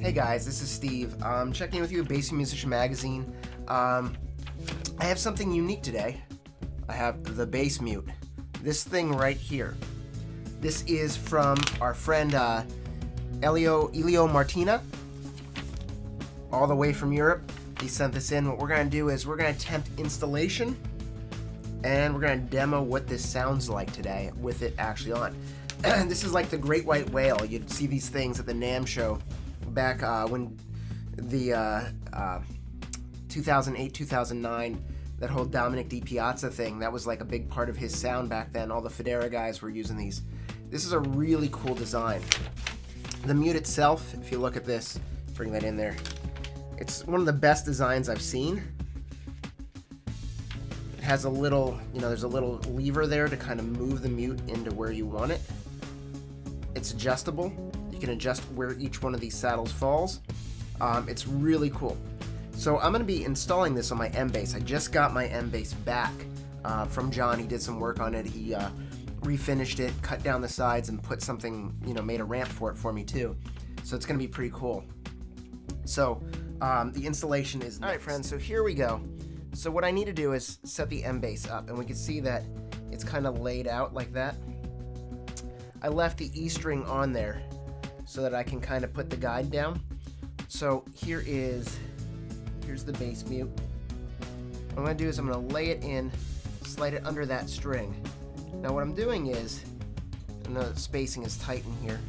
Hey guys, this is Steve. I'm checking in with you at Bass Musician Magazine. I have something unique today. I have the bass mute. This thing right here. This is from our friend Ellio Martina, all the way from Europe. He sent this in. What we're going to do is we're going to attempt installation, and we're going to demo what this sounds like today with it actually on. This is like the great white whale. You'd see these things at the NAMM show back when the 2008-2009, that whole Dominic DiPiazza thing, that was like a big part of his sound back then. All the Federa guys were using these. This is a really cool design. The mute itself, if you look at this, bring that in there, it's one of the best designs I've seen. It has a little, there's a little lever there to kind of move the mute into where you want it. It's adjustable. You can adjust where each one of these saddles falls. It's really cool. So I'm going to be installing this on my M bass. I just got my M bass back from John. He did some work on it. He refinished it, cut down the sides, and put something, made a ramp for it for me too. So it's going to be pretty cool. So the installation is next. All right, friends, so here we go. So what I need to do is set the M bass up, and we can see that it's kind of laid out like that. I left the E string on there so that I can kind of put the guide down. So here's the bass mute. What I'm going to do is I'm going to lay it in, slide it under that string. Now what I'm doing is, I know the spacing is tight in here,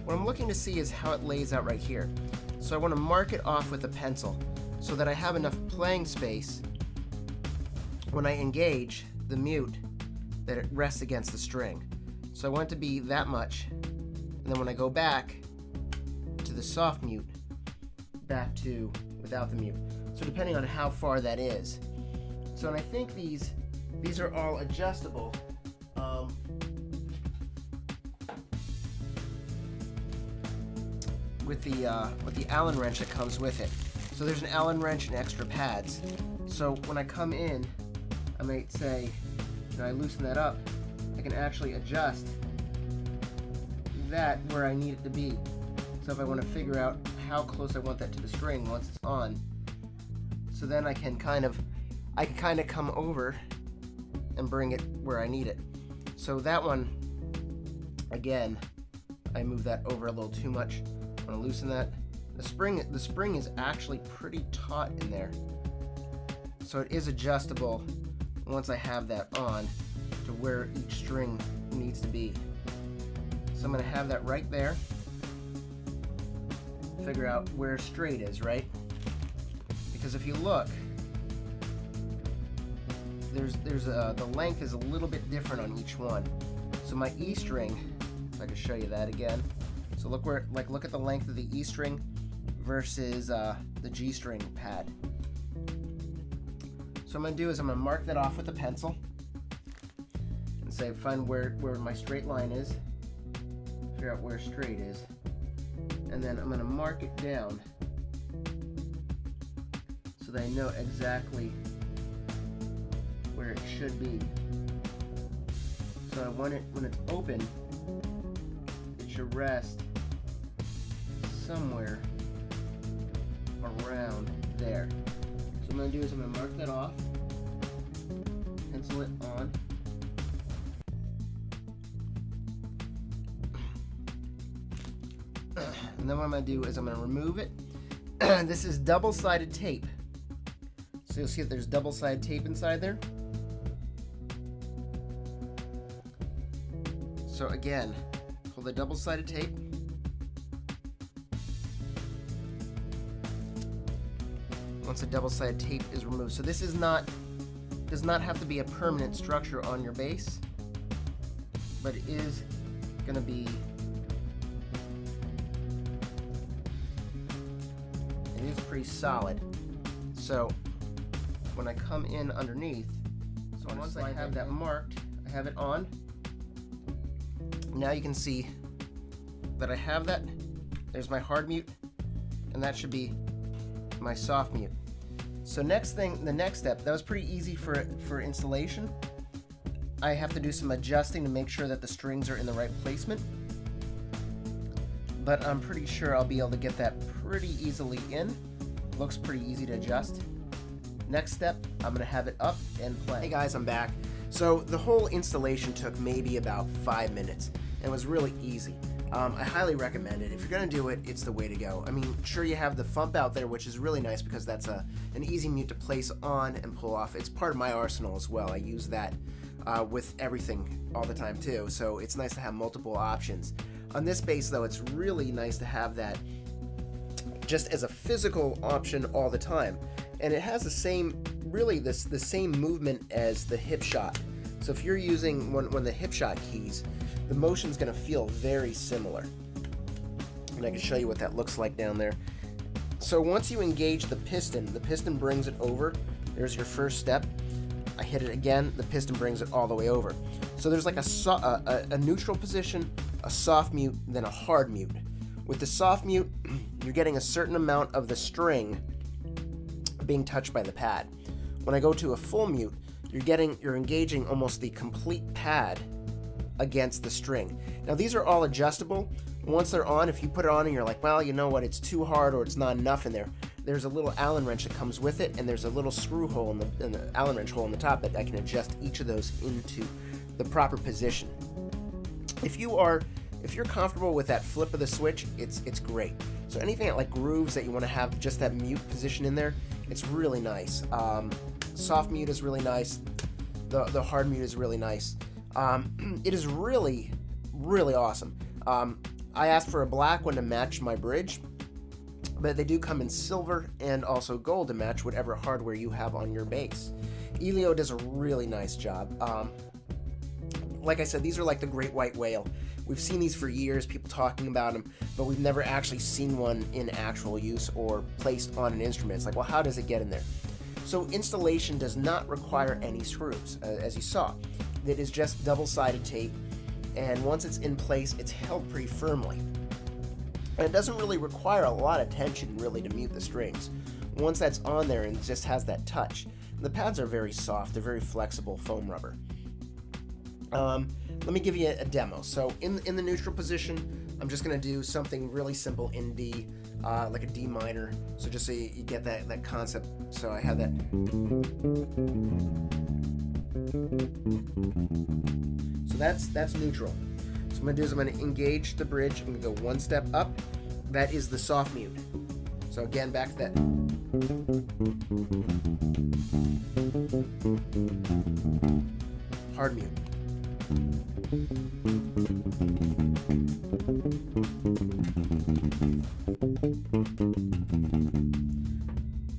what I'm looking to see is how it lays out right here. So I want to mark it off with a pencil so that I have enough playing space when I engage the mute that it rests against the string. So I want it to be that much, and then when I go back to the soft mute, back to without the mute. So depending on how far that is. So, and I think these are all adjustable. With the Allen wrench that comes with it. So there's an Allen wrench and extra pads. So when I come in, I might say, I loosen that up, I can actually adjust that where I need it to be. So if I want to figure out how close I want that to the string once it's on, so then I can kind of come over and bring it where I need it. So that one, again, I move that over a little too much. I want to loosen that. The spring is actually pretty taut in there, so it is adjustable once I have that on to where each string needs to be. So I'm going to have that right there. Figure out where straight is, right? Because if you look, the length is a little bit different on each one. So my E string, if I can show you that again. So look at the length of the E string versus the G string pad. So what I'm going to do is I'm going to mark that off with a pencil and say find where my straight line is, figure out where straight is, and then I'm going to mark it down so that I know exactly where it should be. So I want it, when it's open, it should rest somewhere around there. So what I'm going to do is I'm going to mark that off, pencil it on, and then what I'm going to do is I'm going to remove it. This is double-sided tape. So you'll see that there's double-sided tape inside there. So again, pull the double-sided tape, once the double-sided tape is removed. So this does not have to be a permanent structure on your bass, but it is going to be, it is pretty solid. So when I come in underneath, so once I have that marked, I have it on. Now you can see that I have that. There's my hard mute, and that should be my soft mute. So the next step, that was pretty easy for installation. I have to do some adjusting to make sure that the strings are in the right placement. but I'm pretty sure I'll be able to get that pretty easily in. Looks pretty easy to adjust. Next step, I'm gonna have it up and play. Hey guys, I'm back. So the whole installation took maybe about 5 minutes and was really easy. I highly recommend it. If you're gonna do it, it's the way to go. I mean, sure, you have the thump out there, which is really nice because that's an easy mute to place on and pull off. It's part of my arsenal as well. I use that with everything all the time too, so it's nice to have multiple options. On this bass though, it's really nice to have that just as a physical option all the time. And it has the same, really the same movement as the hip shot. So if you're using one of the hip shot keys, the motion's gonna feel very similar. And I can show you what that looks like down there. So once you engage the piston brings it over. There's your first step. I hit it again, the piston brings it all the way over. So there's like a neutral position, a soft mute, then a hard mute. With the soft mute, you're getting a certain amount of the string being touched by the pad. When I go to a full mute, you're engaging almost the complete pad against the string. Now these are all adjustable. Once they're on, if you put it on and you're like, well, you know what, it's too hard or it's not enough in there, there's a little Allen wrench that comes with it, and there's a little screw hole in the Allen wrench hole in the top that I can adjust each of those into the proper position. If you're comfortable with that flip of the switch, it's great. So anything like grooves that you want to have just that mute position in there, it's really nice. Soft mute is really nice. The hard mute is really nice. It is really, really awesome. I asked for a black one to match my bridge, but they do come in silver and also gold to match whatever hardware you have on your bass. Ellio does a really nice job. Like I said, these are like the great white whale. We've seen these for years, people talking about them, but we've never actually seen one in actual use or placed on an instrument. It's like, well, how does it get in there? So installation does not require any screws, as you saw. It is just double-sided tape, and once it's in place, it's held pretty firmly. And it doesn't really require a lot of tension, really, to mute the strings. Once that's on there, and it just has that touch. The pads are very soft, they're very flexible foam rubber. Let me give you a demo. So in the neutral position, I'm just going to do something really simple in D, like a D minor. So just so you get that concept. So I have that. So that's neutral. So what I'm going to do is I'm going to engage the bridge. I'm going to go one step up. That is the soft mute. So again, back to that. Hard mute.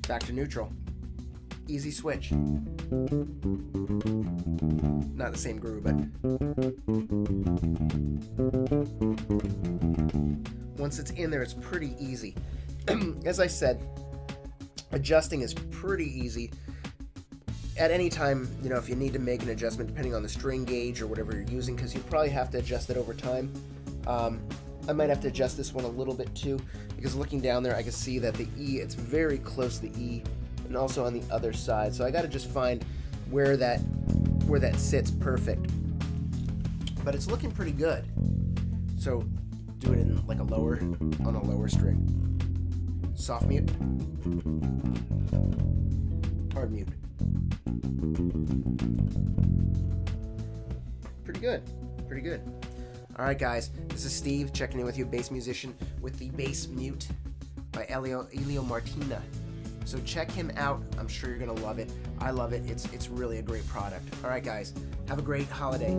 Back to neutral. Easy switch. Not the same groove, but once it's in there, it's pretty easy. As I said, adjusting is pretty easy. At any time, you know, if you need to make an adjustment depending on the string gauge or whatever you're using, because you probably have to adjust it over time. I might have to adjust this one a little bit too, because looking down there I can see that the E, it's very close to the E, and also on the other side. So I got to just find where that sits perfect. But it's looking pretty good. So do it in like on a lower string. Soft mute. Hard mute. Pretty good. Pretty good. Alright guys, this is Steve checking in with you, bass musician with the Bass Mute by Ellio Martina. So check him out. I'm sure you're gonna love it. I love it. It's really a great product. Alright guys, have a great holiday.